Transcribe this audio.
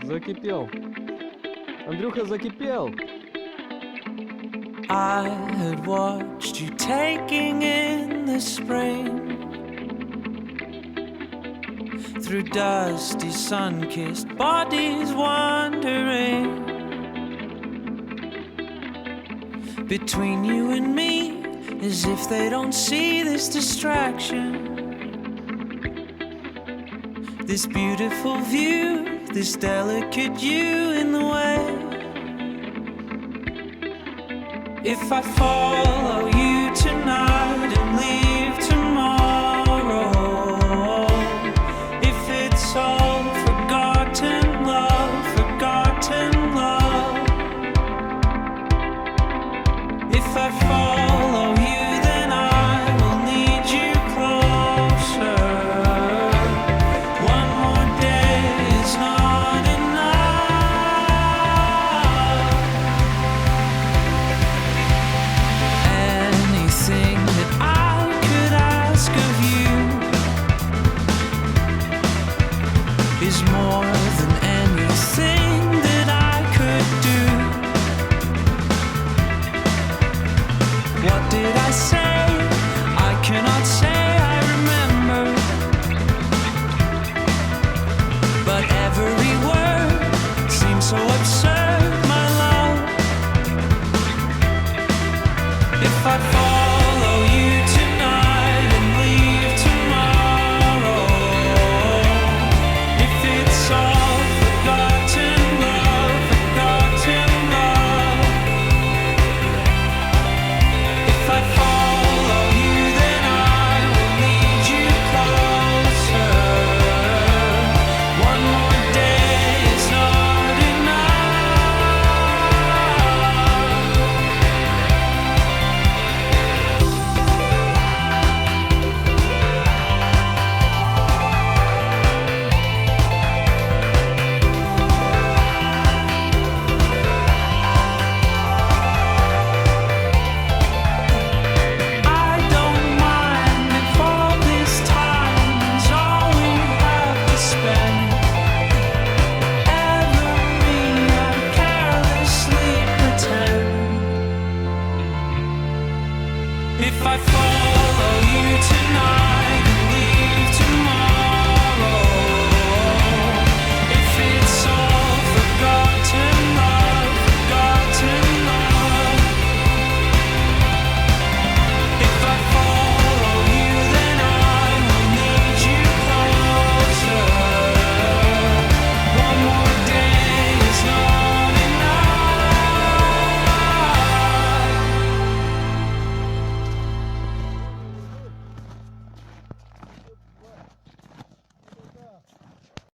Закипел. Андрюха, закипел. I had watched you taking in the spring through dusty sun-kissed bodies wandering between you and me, as if they don't see this distraction, this beautiful view, this delicate you in the way. If I follow you tonight and leave tomorrow, if it's all forgotten love, if I follow you, then I will need you closer. One more day is not enough. Anything that I could ask of you is more than anything that I could do. What did I say? I cannot say I remember, but every word seems so absurd, my love. If I follow you tonight and leave tomorrow, if it's all forgotten love, if I follow you, then I will need you closer. One more day is not I don't mind if all this time is all we have to spend. Ever me, I carelessly pretend. If I follow you tonight